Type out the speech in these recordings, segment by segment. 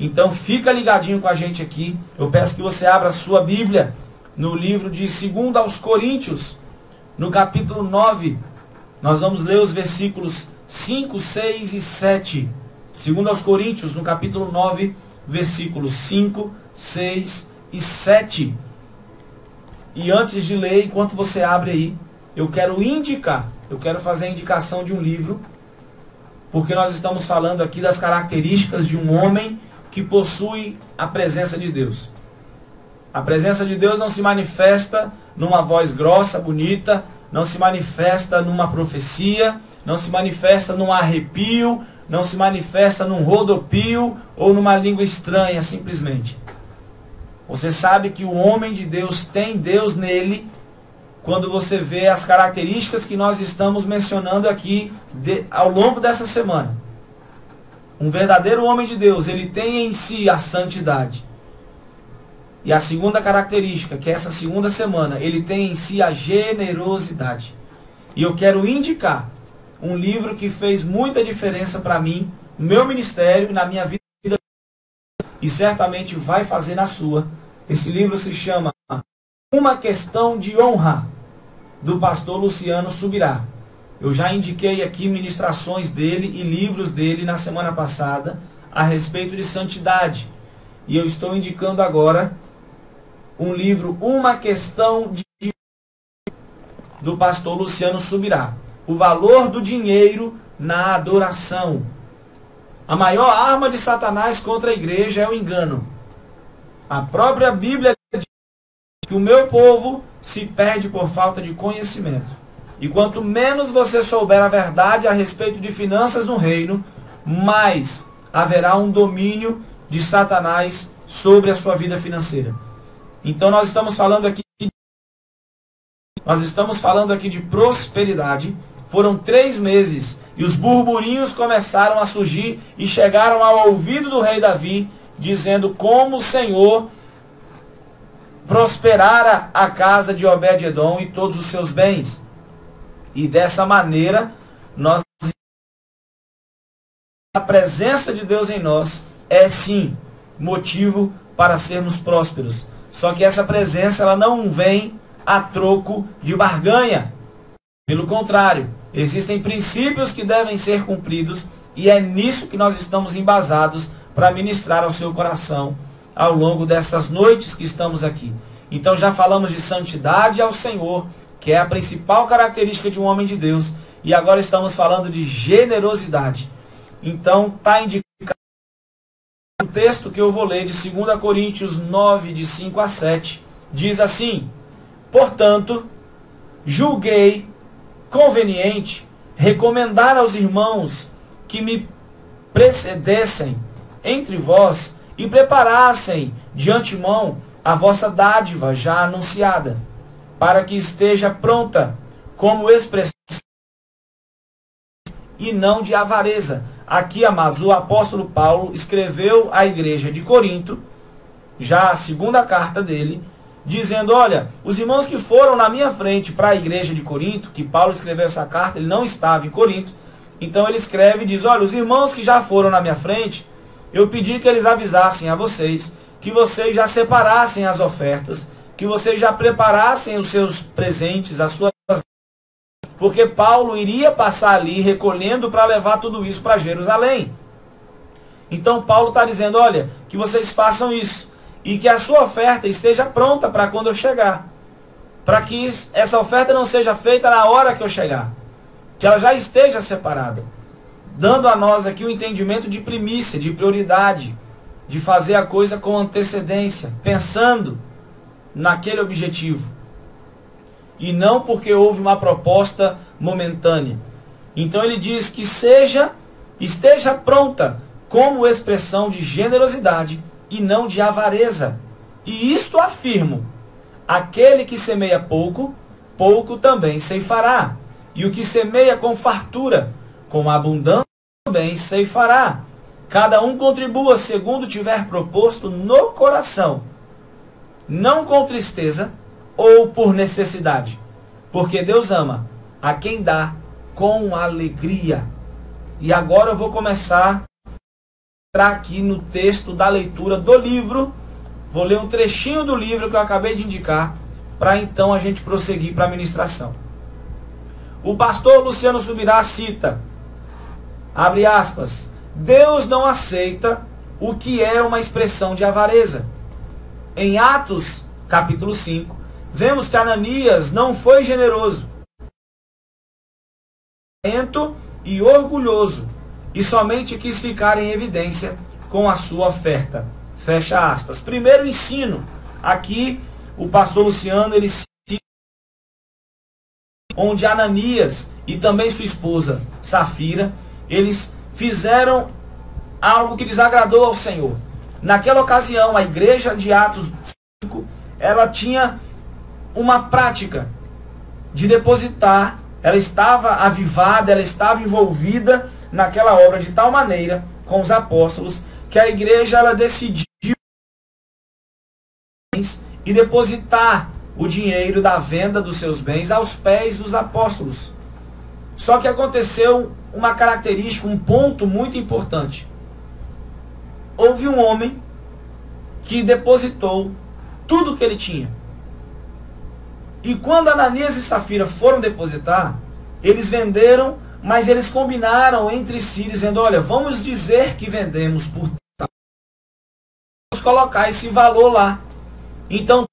Então fica ligadinho com a gente aqui. Eu peço que você abra a sua Bíblia no livro de 2 aos Coríntios, no capítulo 9. Nós vamos ler os versículos 5, 6 e 7. 2 aos Coríntios, no capítulo 9, versículos 5, 6 e 7. E antes de ler, enquanto você abre aí, eu quero fazer a indicação de um livro, porque nós estamos falando aqui das características de um homem que possui a presença de Deus. A presença de Deus não se manifesta numa voz grossa, bonita, não se manifesta numa profecia, não se manifesta num arrepio, não se manifesta num rodopio ou numa língua estranha, simplesmente. Você sabe que o homem de Deus tem Deus nele quando você vê as características que nós estamos mencionando aqui ao longo dessa semana. Um verdadeiro homem de Deus, ele tem em si a santidade. E a segunda característica, que é essa segunda semana, ele tem em si a generosidade. E eu quero indicar um livro que fez muita diferença para mim, no meu ministério e na minha vida, e certamente vai fazer na sua. Esse livro se chama Uma Questão de Honra, do pastor Luciano Subirá. Eu já indiquei aqui ministrações dele e livros dele na semana passada a respeito de santidade. E eu estou indicando agora um livro, Uma Questão de do pastor Luciano Subirá. O valor do dinheiro na adoração. A maior arma de Satanás contra a igreja é o engano. A própria Bíblia diz que o meu povo se perde por falta de conhecimento. E quanto menos você souber a verdade a respeito de finanças no reino, mais haverá um domínio de Satanás sobre a sua vida financeira. Então nós estamos falando aqui de prosperidade. Foram 3 meses e os burburinhos começaram a surgir e chegaram ao ouvido do rei Davi, dizendo como o Senhor prosperara a casa de Obed-edom e todos os seus bens. E dessa maneira, a presença de Deus em nós é sim motivo para sermos prósperos. Só que essa presença ela não vem a troco de barganha. Pelo contrário, existem princípios que devem ser cumpridos e é nisso que nós estamos embasados para ministrar ao seu coração ao longo dessas noites que estamos aqui. Então já falamos de santidade ao Senhor, que é a principal característica de um homem de Deus, e agora estamos falando de generosidade. Então está indicado o texto que eu vou ler de 2 Coríntios 9, de 5 a 7, diz assim: portanto, julguei conveniente recomendar aos irmãos que me precedessem entre vós e preparassem de antemão a vossa dádiva já anunciada, para que esteja pronta como expressão e não de avareza. Aqui, amados, o apóstolo Paulo escreveu à igreja de Corinto, já a segunda carta dele, dizendo, olha, os irmãos que foram na minha frente para a igreja de Corinto, que Paulo escreveu essa carta, ele não estava em Corinto, então ele escreve e diz, olha, os irmãos que já foram na minha frente, eu pedi que eles avisassem a vocês, que vocês já separassem as ofertas, que vocês já preparassem os seus presentes, as suas... Porque Paulo iria passar ali recolhendo para levar tudo isso para Jerusalém. Então Paulo está dizendo, olha, que vocês façam isso. E que a sua oferta esteja pronta para quando eu chegar. Para que essa oferta não seja feita na hora que eu chegar. Que ela já esteja separada. Dando a nós aqui o entendimento de primícia, de prioridade. De fazer a coisa com antecedência. Pensando naquele objetivo. E não porque houve uma proposta momentânea. Então ele diz que esteja pronta como expressão de generosidade e não de avareza. E isto afirmo, aquele que semeia pouco, pouco também ceifará. E o que semeia com fartura, com abundância também ceifará. Cada um contribua segundo tiver proposto no coração, não com tristeza ou por necessidade, porque Deus ama a quem dá com alegria. E agora eu vou começar entrar aqui no texto da leitura do livro. Vou ler um trechinho do livro que eu acabei de indicar, para então a gente prosseguir para a ministração. O pastor Luciano Subirá cita, abre aspas, Deus não aceita o que é uma expressão de avareza. Em Atos, capítulo 5, vemos que Ananias não foi generoso, e orgulhoso, e somente quis ficar em evidência com a sua oferta. Fecha aspas. Primeiro ensino, aqui o pastor Luciano, ele cita onde Ananias e também sua esposa Safira, eles fizeram algo que desagradou ao Senhor. Naquela ocasião, a igreja de Atos 5, ela tinha uma prática de depositar, ela estava avivada, ela estava envolvida naquela obra de tal maneira com os apóstolos, que a igreja ela decidiu e depositar o dinheiro da venda dos seus bens aos pés dos apóstolos. Só que aconteceu uma característica, um ponto muito importante. Houve um homem que depositou tudo que ele tinha. E quando Ananias e Safira foram depositar, eles venderam, mas eles combinaram entre si, dizendo, olha, vamos dizer que vendemos por tal. Vamos colocar esse valor lá. Então,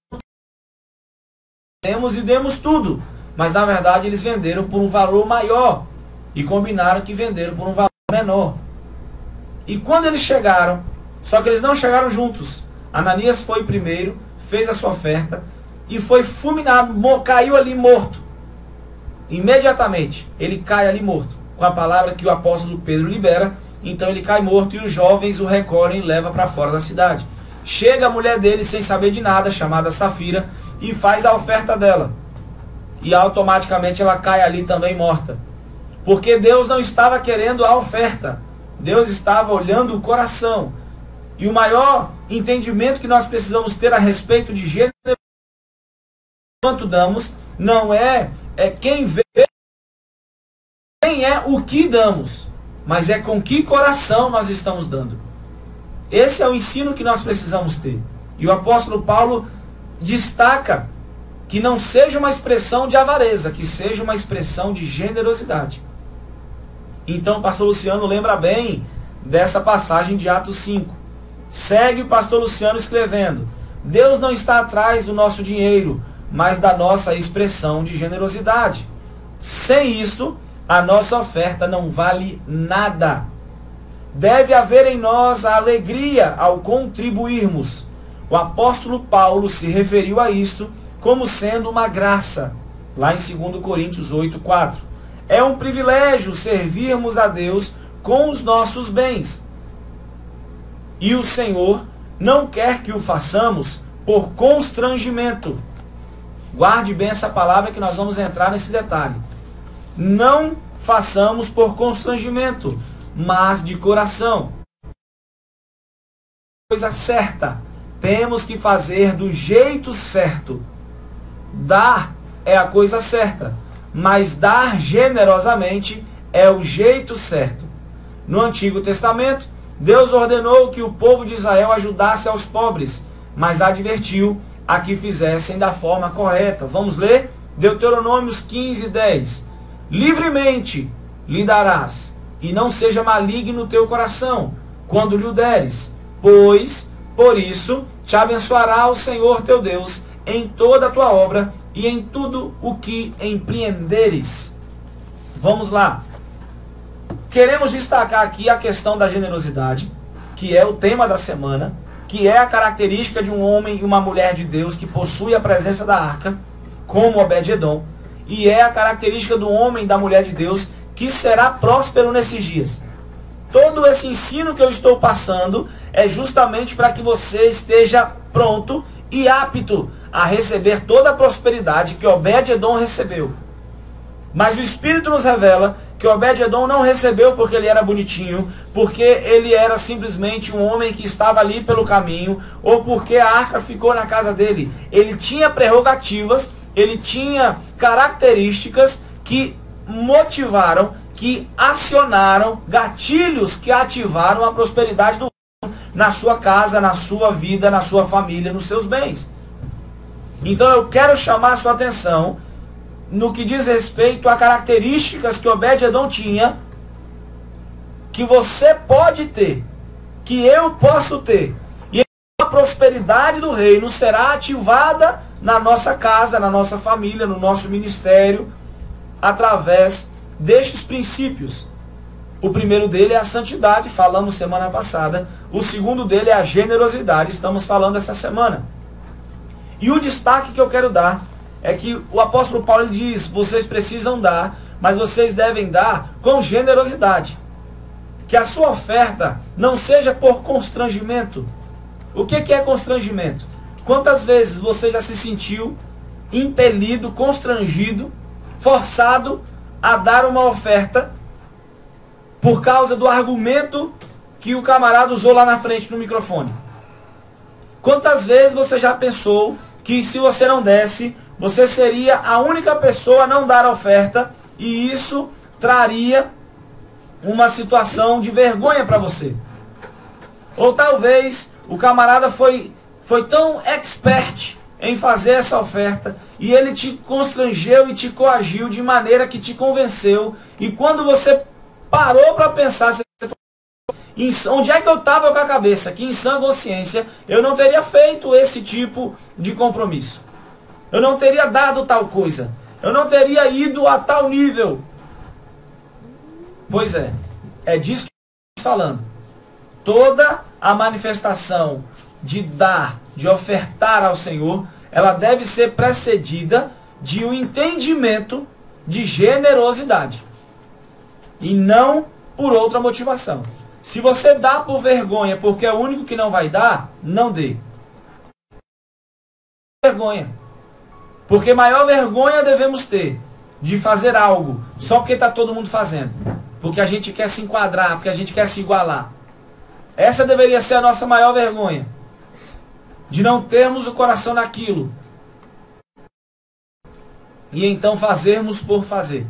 demos tudo. Mas na verdade eles venderam por um valor maior. E combinaram que venderam por um valor menor. E quando eles chegaram, só que eles não chegaram juntos. Ananias foi primeiro, fez a sua oferta e foi fulminado, caiu ali morto. Imediatamente, ele cai ali morto. Com a palavra que o apóstolo Pedro libera, então ele cai morto e os jovens o recolhem e levam para fora da cidade. Chega a mulher dele sem saber de nada, chamada Safira, e faz a oferta dela. E automaticamente ela cai ali também morta. Porque Deus não estava querendo a oferta. Deus estava olhando o coração. E o maior entendimento que nós precisamos ter a respeito de gênero, quanto damos, não é quem vê, nem é o que damos, mas é com que coração nós estamos dando. Esse é o ensino que nós precisamos ter. E o apóstolo Paulo destaca que não seja uma expressão de avareza, que seja uma expressão de generosidade. Então o pastor Luciano lembra bem dessa passagem de Atos 5. Segue o pastor Luciano escrevendo, Deus não está atrás do nosso dinheiro, mas da nossa expressão de generosidade. Sem isso, a nossa oferta não vale nada. Deve haver em nós a alegria ao contribuirmos. O apóstolo Paulo se referiu a isto como sendo uma graça, lá em 2 Coríntios 8:4. É um privilégio servirmos a Deus com os nossos bens. E o Senhor não quer que o façamos por constrangimento. Guarde bem essa palavra que nós vamos entrar nesse detalhe. Não façamos por constrangimento, mas de coração. Coisa certa. Temos que fazer do jeito certo. Dar é a coisa certa, mas dar generosamente é o jeito certo. No Antigo Testamento, Deus ordenou que o povo de Israel ajudasse aos pobres, mas advertiu a que fizessem da forma correta. Vamos ler? Deuteronômios 15:10. Livremente lhe darás, e não seja maligno o teu coração, quando lhe o deres, pois, por isso, te abençoará o Senhor teu Deus em toda a tua obra e em tudo o que empreenderes. Vamos lá. Queremos destacar aqui a questão da generosidade, que é o tema da semana, que é a característica de um homem e uma mulher de Deus que possui a presença da arca, como Obed-Edom, e é a característica do homem e da mulher de Deus que será próspero nesses dias. Todo esse ensino que eu estou passando é justamente para que você esteja pronto e apto a receber toda a prosperidade que Obed-Edom recebeu. Mas o Espírito nos revela que Obed-Edom não recebeu porque ele era bonitinho, porque ele era simplesmente um homem que estava ali pelo caminho, ou porque a arca ficou na casa dele. Ele tinha prerrogativas, ele tinha características que motivaram, que acionaram gatilhos que ativaram a prosperidade do na sua casa, na sua vida, na sua família, nos seus bens. Então eu quero chamar a sua atenção no que diz respeito a características que Obed-Edom tinha, que você pode ter, que eu posso ter. E a prosperidade do reino será ativada na nossa casa, na nossa família, no nosso ministério, através destes princípios. O primeiro dele é a santidade, falamos semana passada. O segundo dele é a generosidade, estamos falando essa semana. E o destaque que eu quero dar é que o apóstolo Paulo ele diz, vocês precisam dar, mas vocês devem dar com generosidade. Que a sua oferta não seja por constrangimento. O que é constrangimento? Quantas vezes você já se sentiu impelido, constrangido, forçado a dar uma oferta por causa do argumento que o camarada usou lá na frente no microfone? Quantas vezes você já pensou que se você não desse, você seria a única pessoa a não dar a oferta e isso traria uma situação de vergonha para você? Ou talvez o camarada foi tão expert em fazer essa oferta e ele te constrangeu e te coagiu de maneira que te convenceu, e quando você parou para pensar, você falou, onde é que eu estava com a cabeça? Que em sã consciência eu não teria feito esse tipo de compromisso. Eu não teria dado tal coisa. Eu não teria ido a tal nível. Pois é disso que estamos falando. Toda a manifestação de dar, de ofertar ao Senhor, ela deve ser precedida de um entendimento de generosidade. E não por outra motivação. Se você dá por vergonha, porque é o único que não vai dar, não dê. Vergonha. Porque maior vergonha devemos ter de fazer algo só porque está todo mundo fazendo. Porque a gente quer se enquadrar, porque a gente quer se igualar. Essa deveria ser a nossa maior vergonha. De não termos o coração naquilo. E então fazermos por fazer.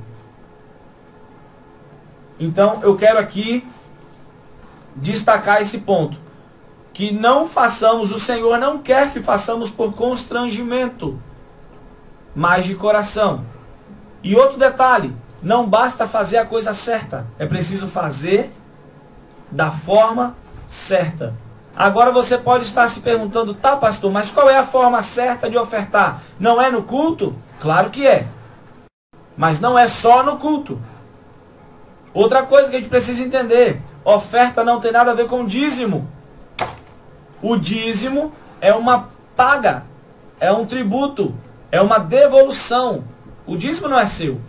Então eu quero aqui destacar esse ponto. Que não façamos, o Senhor não quer que façamos por constrangimento, mas de coração. E outro detalhe, não basta fazer a coisa certa, é preciso fazer da forma certa. Agora você pode estar se perguntando, tá pastor, mas qual é a forma certa de ofertar? Não é no culto? Claro que é. Mas não é só no culto. Outra coisa que a gente precisa entender, oferta não tem nada a ver com dízimo. O dízimo é uma paga, é um tributo, é uma devolução. O dízimo não é seu.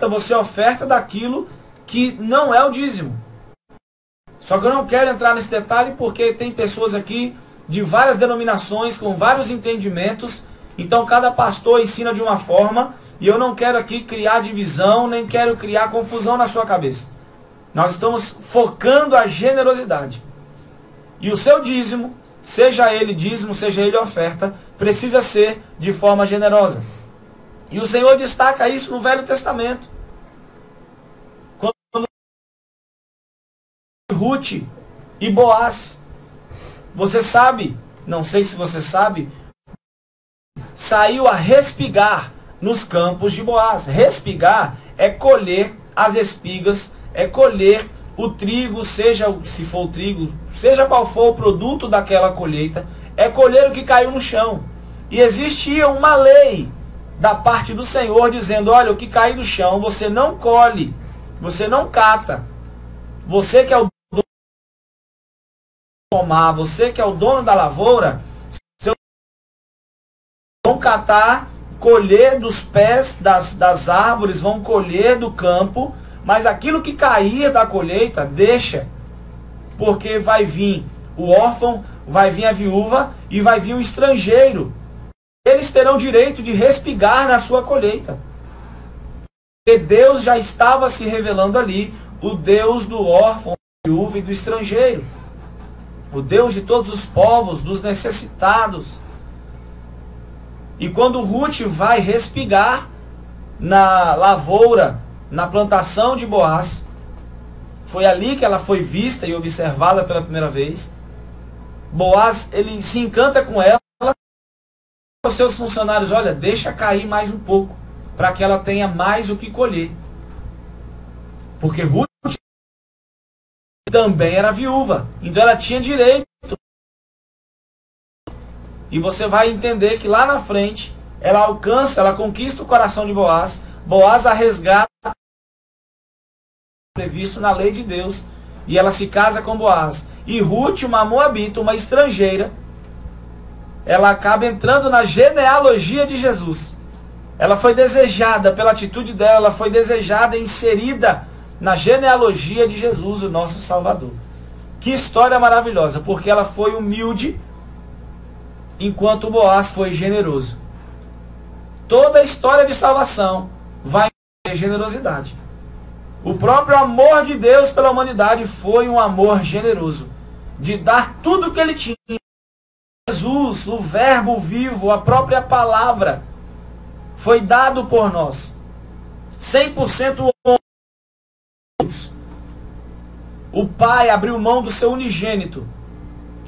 Você oferta daquilo que não é o dízimo. Só que eu não quero entrar nesse detalhe porque tem pessoas aqui de várias denominações, com vários entendimentos. Então cada pastor ensina de uma forma e eu não quero aqui criar divisão, nem quero criar confusão na sua cabeça. Nós estamos focando a generosidade. E o seu dízimo, seja ele dízimo, seja ele oferta, precisa ser de forma generosa. E o Senhor destaca isso no Velho Testamento. Quando Ruth e Boaz, você sabe, não sei se você sabe, saiu a respigar nos campos de Boaz. Respigar é colher as espigas, é colher o trigo, seja se for o trigo, seja qual for o produto daquela colheita, é colher o que caiu no chão. E existia uma lei da parte do Senhor dizendo, olha, o que cai no chão você não colhe, você não cata. Você que é o dono do pomar, você que é o dono da lavoura, vão catar, colher dos pés das árvores, vão colher do campo, mas aquilo que cair da colheita, deixa. Porque vai vir o órfão, vai vir a viúva e vai vir o estrangeiro. Eles terão direito de respigar na sua colheita. Porque Deus já estava se revelando ali, o Deus do órfão, da viúva e do estrangeiro. O Deus de todos os povos, dos necessitados. E quando Ruth vai respigar na lavoura, na plantação de Boaz, Foi ali que ela foi vista e observada pela primeira vez. Boaz, ele se encanta com ela. Os seus funcionários, olha, deixa cair mais um pouco, para que ela tenha mais o que colher. Porque Ruth também era viúva, então ela tinha direito. E você vai entender que lá na frente, ela alcança, ela conquista o coração de Boaz. Boaz a resgata, previsto na lei de Deus, e ela se casa com Boaz. E Ruth, uma moabita, uma estrangeira, ela acaba entrando na genealogia de Jesus. Ela foi desejada pela atitude dela, ela foi desejada e inserida na genealogia de Jesus, o nosso Salvador. Que história maravilhosa, porque ela foi humilde, enquanto Boaz foi generoso. Toda a história de salvação vai ter generosidade. O próprio amor de Deus pela humanidade foi um amor generoso, de dar tudo o que ele tinha. Jesus, o verbo vivo, a própria palavra, foi dado por nós. 100% homens. O Pai abriu mão do seu unigênito.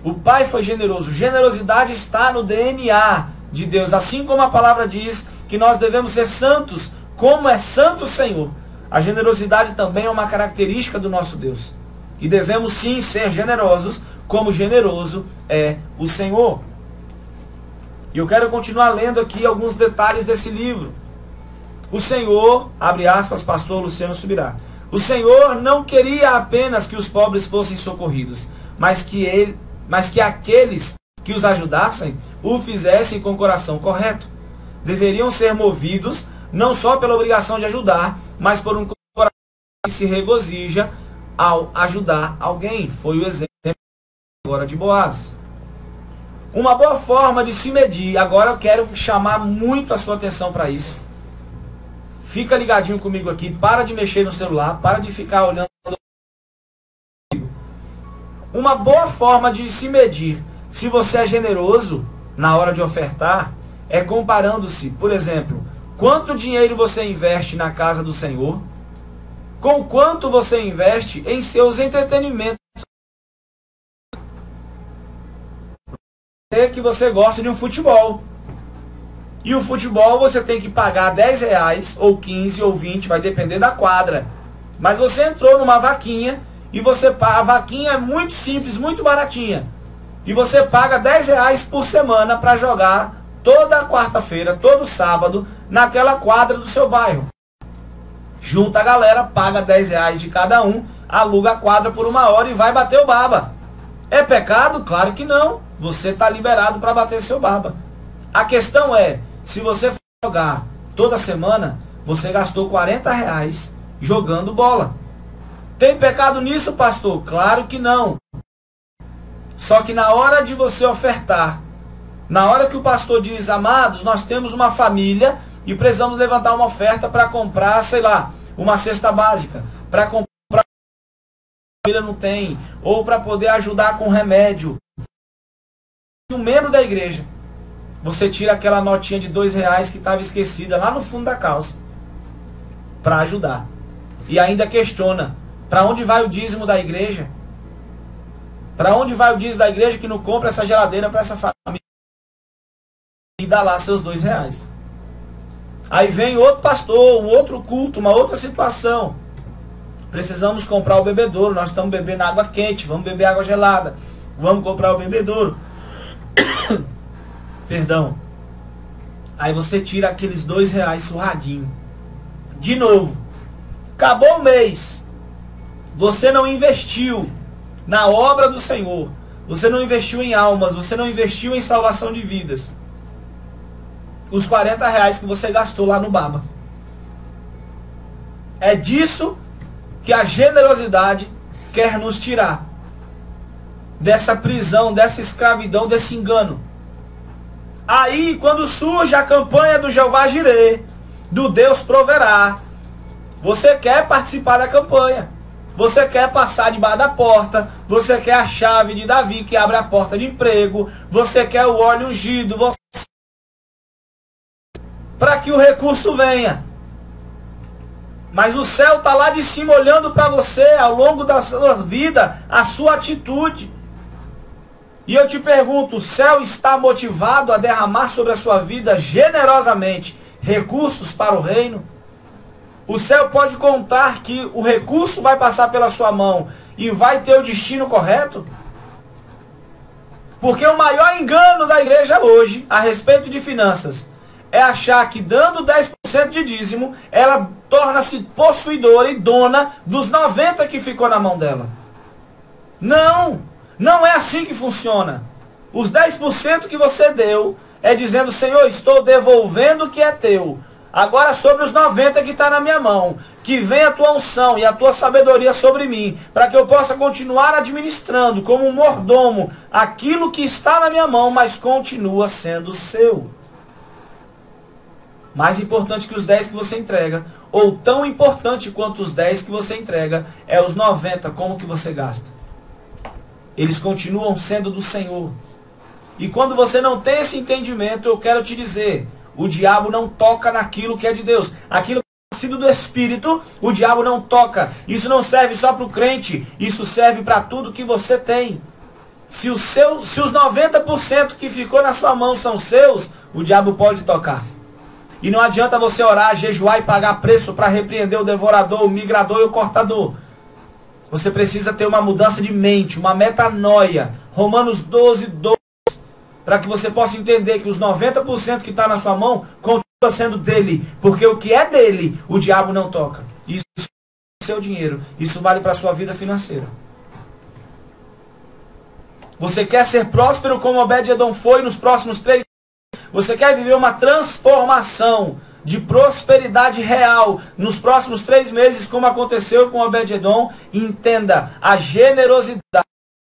O Pai foi generoso. Generosidade está no DNA de Deus. Assim como a palavra diz que nós devemos ser santos, como é santo o Senhor. A generosidade também é uma característica do nosso Deus. E devemos sim ser generosos, como generoso é o Senhor. E eu quero continuar lendo aqui alguns detalhes desse livro. O Senhor, abre aspas, pastor Luciano Subirá. O Senhor não queria apenas que os pobres fossem socorridos, mas que aqueles que os ajudassem o fizessem com o coração correto. Deveriam ser movidos não só pela obrigação de ajudar, mas por um coração que se regozija ao ajudar alguém. Foi o exemplo agora de Boaz. Uma boa forma de se medir, agora eu quero chamar muito a sua atenção para isso. Fica ligadinho comigo aqui, para de mexer no celular, para de ficar olhando. Uma boa forma de se medir se você é generoso na hora de ofertar é comparando-se, por exemplo, quanto dinheiro você investe na casa do Senhor, com quanto você investe em seus entretenimentos. Que você gosta de um futebol. E o futebol você tem que pagar R$10, ou 15, ou 20, vai depender da quadra. Mas você entrou numa vaquinha, e a vaquinha é muito simples, muito baratinha. E você paga R$10 por semana para jogar toda quarta-feira, todo sábado, naquela quadra do seu bairro. Junta a galera, paga R$10 de cada um, aluga a quadra por 1 hora e vai bater o baba. É pecado? Claro que não. Você está liberado para bater seu baba. A questão é, se você for jogar toda semana, você gastou R$40 jogando bola. Tem pecado nisso, pastor? Claro que não. Só que na hora de você ofertar, na hora que o pastor diz, amados, nós temos uma família e precisamos levantar uma oferta para comprar, sei lá, uma cesta básica, para comprar a família não tem, ou para poder ajudar com remédio. Um membro da igreja, você tira aquela notinha de R$2 que estava esquecida lá no fundo da calça para ajudar. E ainda questiona, para onde vai o dízimo da igreja? Para onde vai o dízimo da igreja que não compra essa geladeira para essa família? E dá lá seus R$2. Aí vem outro pastor, um outro culto, uma outra situação. Precisamos comprar o bebedouro, nós estamos bebendo água quente, vamos beber água gelada. Vamos comprar o bebedouro. Perdão. Aí você tira aqueles R$2 surradinho. De novo. Acabou o mês. Você não investiu na obra do Senhor. Você não investiu em almas. Você não investiu em salvação de vidas. Os R$40 que você gastou lá no baba. É disso que a generosidade quer nos tirar. Dessa prisão, dessa escravidão, desse engano. Aí, quando surge a campanha do Jeová Jireh, do Deus proverá, você quer participar da campanha. Você quer passar debaixo da porta. Você quer a chave de Davi que abre a porta de emprego. Você quer o óleo ungido. Para que o recurso venha. Mas o céu está lá de cima olhando para você ao longo da sua vida, a sua atitude. E eu te pergunto, o céu está motivado a derramar sobre a sua vida generosamente recursos para o reino? O céu pode contar que o recurso vai passar pela sua mão e vai ter o destino correto? Porque o maior engano da igreja hoje, a respeito de finanças, é achar que dando 10% de dízimo, ela torna-se possuidora e dona dos 90% que ficou na mão dela. Não! Não é assim que funciona. Os 10% que você deu é dizendo, Senhor, estou devolvendo o que é teu. Agora sobre os 90% que está na minha mão, que venha a tua unção e a tua sabedoria sobre mim, para que eu possa continuar administrando como um mordomo aquilo que está na minha mão, mas continua sendo seu. Mais importante que os 10 que você entrega, ou tão importante quanto os 10 que você entrega, é os 90, como que você gasta. Eles continuam sendo do Senhor. E quando você não tem esse entendimento, eu quero te dizer, o diabo não toca naquilo que é de Deus. Aquilo que é nascido do Espírito, o diabo não toca. Isso não serve só para o crente, isso serve para tudo que você tem. Se os 90% que ficou na sua mão são seus, o diabo pode tocar. E não adianta você orar, jejuar e pagar preço para repreender o devorador, o migrador e o cortador. Você precisa ter uma mudança de mente, uma metanoia. Romanos 12:12, para que você possa entender que os 90% que está na sua mão continua sendo dele. Porque o que é dele, o diabo não toca. Isso é seu dinheiro. Isso vale para a sua vida financeira. Você quer ser próspero como Obed-Edom foi nos próximos 3 anos? Você quer viver uma transformação de prosperidade real nos próximos 3 meses, como aconteceu com Obed-Edom? Entenda, a generosidade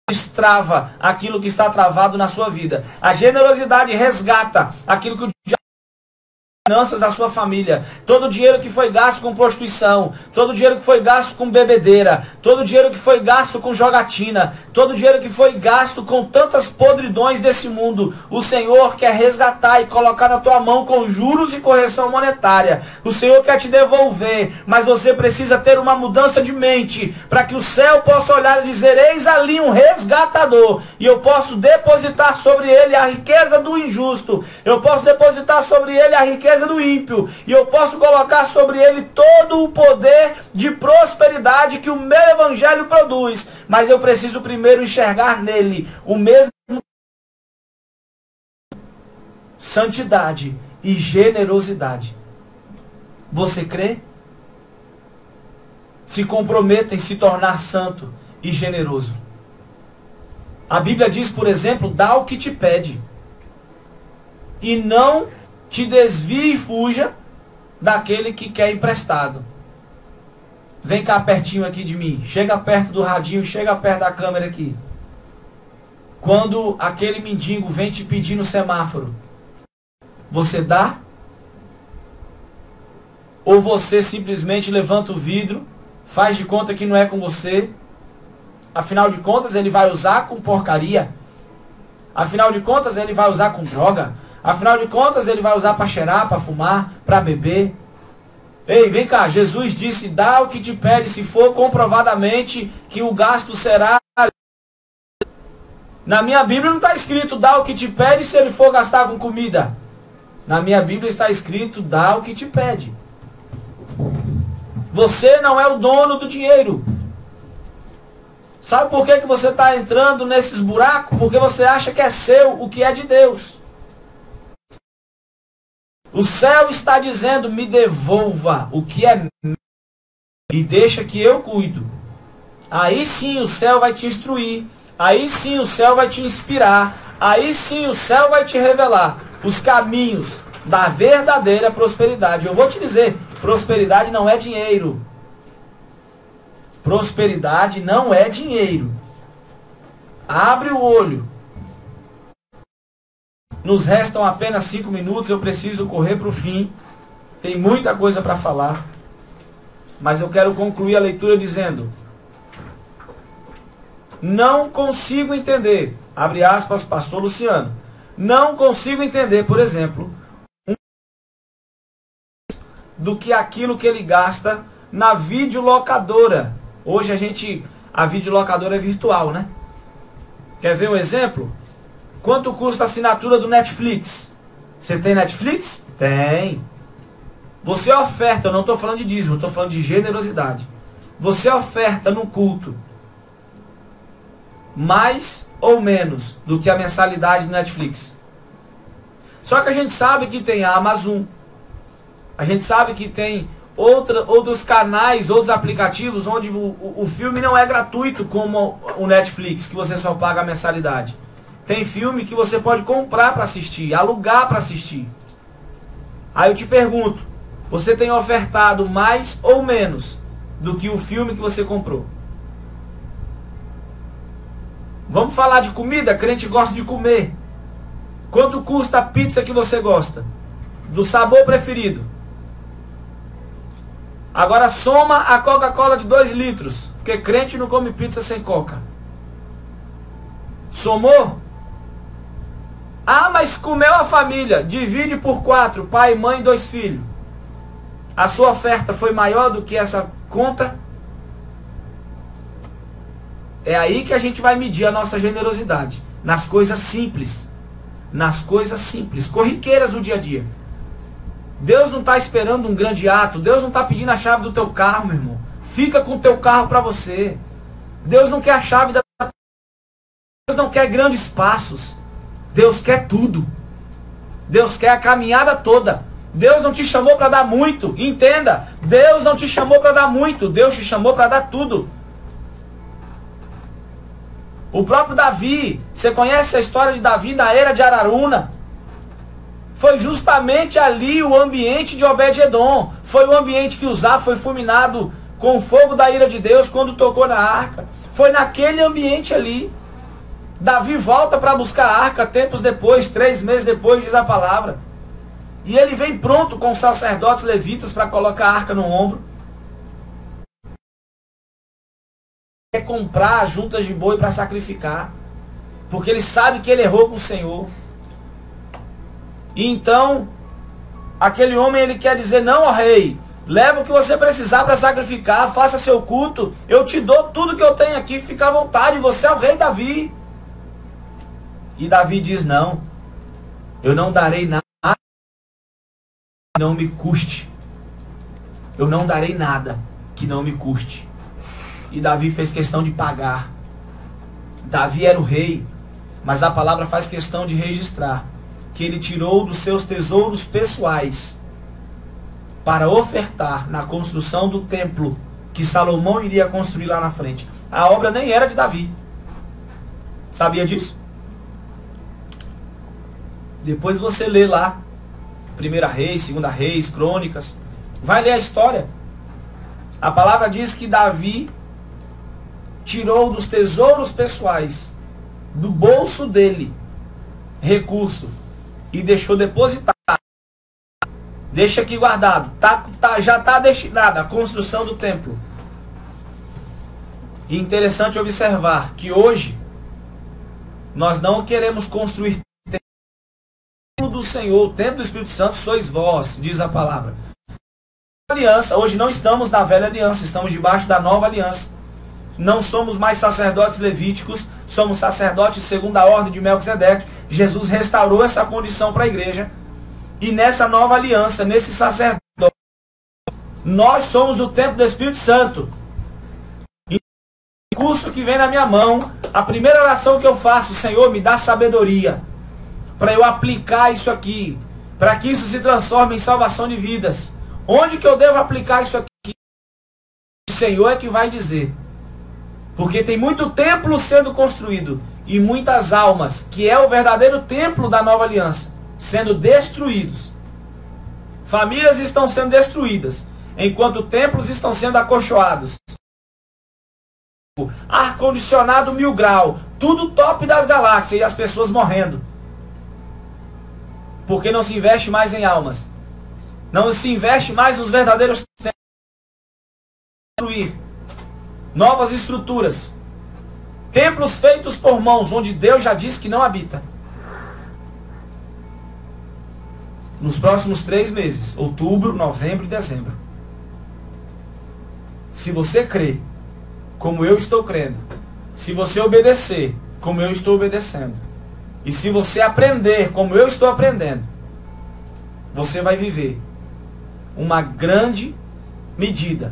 destrava aquilo que está travado na sua vida. A generosidade resgata aquilo que o diabo finanças da sua família, todo o dinheiro que foi gasto com prostituição, todo o dinheiro que foi gasto com bebedeira, todo o dinheiro que foi gasto com jogatina, todo o dinheiro que foi gasto com tantas podridões desse mundo, o Senhor quer resgatar e colocar na tua mão com juros e correção monetária. O Senhor quer te devolver, mas você precisa ter uma mudança de mente, para que o céu possa olhar e dizer, eis ali um resgatador, e eu posso depositar sobre ele a riqueza do injusto, eu posso depositar sobre ele a riqueza do ímpio, e eu posso colocar sobre ele todo o poder de prosperidade que o meu evangelho produz, mas eu preciso primeiro enxergar nele o mesmo santidade e generosidade. Você crê? Se comprometa em se tornar santo e generoso. A Bíblia diz, por exemplo, dá o que te pede, e não te desvie e fuja daquele que quer emprestado. Vem cá pertinho aqui de mim. Chega perto do radinho, chega perto da câmera aqui. Quando aquele mendigo vem te pedir no semáforo, você dá? Ou você simplesmente levanta o vidro, faz de conta que não é com você? Afinal de contas, ele vai usar com porcaria. Afinal de contas, ele vai usar com droga. Afinal de contas, ele vai usar para cheirar, para fumar, para beber. Ei, vem cá, Jesus disse, dá o que te pede, se for comprovadamente que o gasto será... Na minha Bíblia não está escrito, dá o que te pede se ele for gastar com comida. Na minha Bíblia está escrito, dá o que te pede. Você não é o dono do dinheiro. Sabe por que você está entrando nesses buracos? Porque você acha que é seu o que é de Deus. O céu está dizendo, me devolva o que é meu e deixa que eu cuido. Aí sim o céu vai te instruir. Aí sim o céu vai te inspirar. Aí sim o céu vai te revelar os caminhos da verdadeira prosperidade. Eu vou te dizer, prosperidade não é dinheiro. Prosperidade não é dinheiro. Abre o olho. Nos restam apenas 5 minutos, eu preciso correr para o fim. Tem muita coisa para falar. Mas eu quero concluir a leitura dizendo: não consigo entender, abre aspas, pastor Luciano, não consigo entender, por exemplo, do que aquilo que ele gasta na videolocadora. Hoje a videolocadora é virtual, né? Quer ver um exemplo? Quanto custa a assinatura do Netflix? Você tem Netflix? Tem. Você oferta, eu não estou falando de dízimo, estou falando de generosidade. Você oferta no culto mais ou menos do que a mensalidade do Netflix. Só que a gente sabe que tem a Amazon, a gente sabe que tem outros canais, outros aplicativos onde o filme não é gratuito como o Netflix, que você só paga a mensalidade. Tem filme que você pode comprar para assistir, alugar para assistir. Aí eu te pergunto, você tem ofertado mais ou menos do que o filme que você comprou? Vamos falar de comida? Crente gosta de comer. Quanto custa a pizza que você gosta? Do sabor preferido. Agora soma a Coca-Cola de 2 litros. Porque crente não come pizza sem coca. Somou? Ah, mas comeu a família. Divide por 4. Pai, mãe e 2 filhos. A sua oferta foi maior do que essa conta? É aí que a gente vai medir a nossa generosidade. Nas coisas simples. Nas coisas simples. Corriqueiras do dia a dia. Deus não está esperando um grande ato. Deus não está pedindo a chave do teu carro, meu irmão. Fica com o teu carro para você. Deus não quer a chave da... Deus não quer grandes passos. Deus quer tudo. Deus quer a caminhada toda. Deus não te chamou para dar muito. Entenda. Deus não te chamou para dar muito. Deus te chamou para dar tudo. O próprio Davi. Você conhece a história de Davi na era de Araruna? Foi justamente ali o ambiente de Obed-Edom. Foi o ambiente que Uzá foi fulminado com o fogo da ira de Deus quando tocou na arca. Foi naquele ambiente ali. Davi volta para buscar a arca tempos depois, 3 meses depois, diz a palavra. E ele vem pronto com os sacerdotes levitas para colocar a arca no ombro. Quer comprar juntas de boi para sacrificar. Porque ele sabe que ele errou com o Senhor. E então, aquele homem ele quer dizer, não, ó rei, leva o que você precisar para sacrificar, faça seu culto, eu te dou tudo que eu tenho aqui, fica à vontade, você é o rei Davi. E Davi diz, não, eu não darei nada que não me custe. Eu não darei nada que não me custe. E Davi fez questão de pagar. Davi era o rei, mas a palavra faz questão de registrar que ele tirou dos seus tesouros pessoais para ofertar na construção do templo que Salomão iria construir lá na frente. A obra nem era de Davi. Sabia disso? Depois você lê lá 1 Reis, 2 Reis, Crônicas. Vai ler a história. A palavra diz que Davi tirou dos tesouros pessoais, do bolso dele, recurso, e deixou depositado. Deixa aqui guardado. Já está destinado à construção do templo. E interessante observar que hoje nós não queremos construir templo do Senhor, o templo do Espírito Santo sois vós, diz a palavra. Aliança, hoje não estamos na velha aliança, estamos debaixo da nova aliança. Não somos mais sacerdotes levíticos, somos sacerdotes segundo a ordem de Melquisedeque. Jesus restaurou essa condição para a igreja. E nessa nova aliança, nesse sacerdote, nós somos o templo do Espírito Santo. E o curso que vem na minha mão, a primeira oração que eu faço, Senhor, me dá sabedoria para eu aplicar isso aqui, para que isso se transforme em salvação de vidas. Onde que eu devo aplicar isso aqui? O Senhor é que vai dizer. Porque tem muito templo sendo construído e muitas almas, que é o verdadeiro templo da nova aliança, sendo destruídos. Famílias estão sendo destruídas, enquanto templos estão sendo acolchoados. Ar-condicionado 1000 graus, tudo top das galáxias e as pessoas morrendo. Porque não se investe mais em almas. Não se investe mais nos verdadeiros templos. Construir novas estruturas. Templos feitos por mãos, onde Deus já disse que não habita. Nos próximos 3 meses, outubro, novembro e dezembro. Se você crer, como eu estou crendo, se você obedecer, como eu estou obedecendo, e se você aprender, como eu estou aprendendo, você vai viver uma grande medida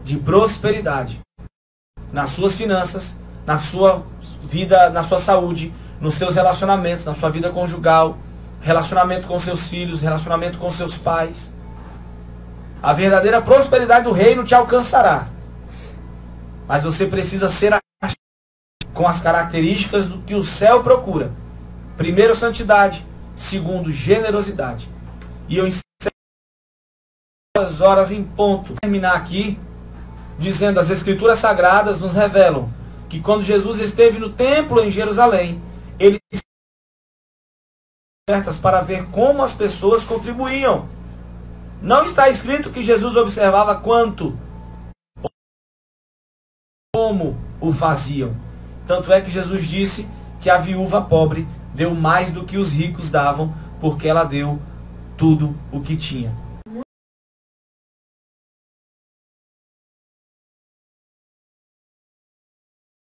de prosperidade nas suas finanças, na sua vida, na sua saúde, nos seus relacionamentos, na sua vida conjugal, relacionamento com seus filhos, relacionamento com seus pais. A verdadeira prosperidade do reino te alcançará. Mas você precisa ser com as características do que o céu procura. Primeiro, santidade. Segundo, generosidade. E eu encerro 2 horas em ponto. Vou terminar aqui dizendo: as Escrituras Sagradas nos revelam que quando Jesus esteve no templo em Jerusalém, ele certas para ver como as pessoas contribuíam. Não está escrito que Jesus observava quanto, como o faziam. Tanto é que Jesus disse que a viúva pobre deu mais do que os ricos davam, porque ela deu tudo o que tinha.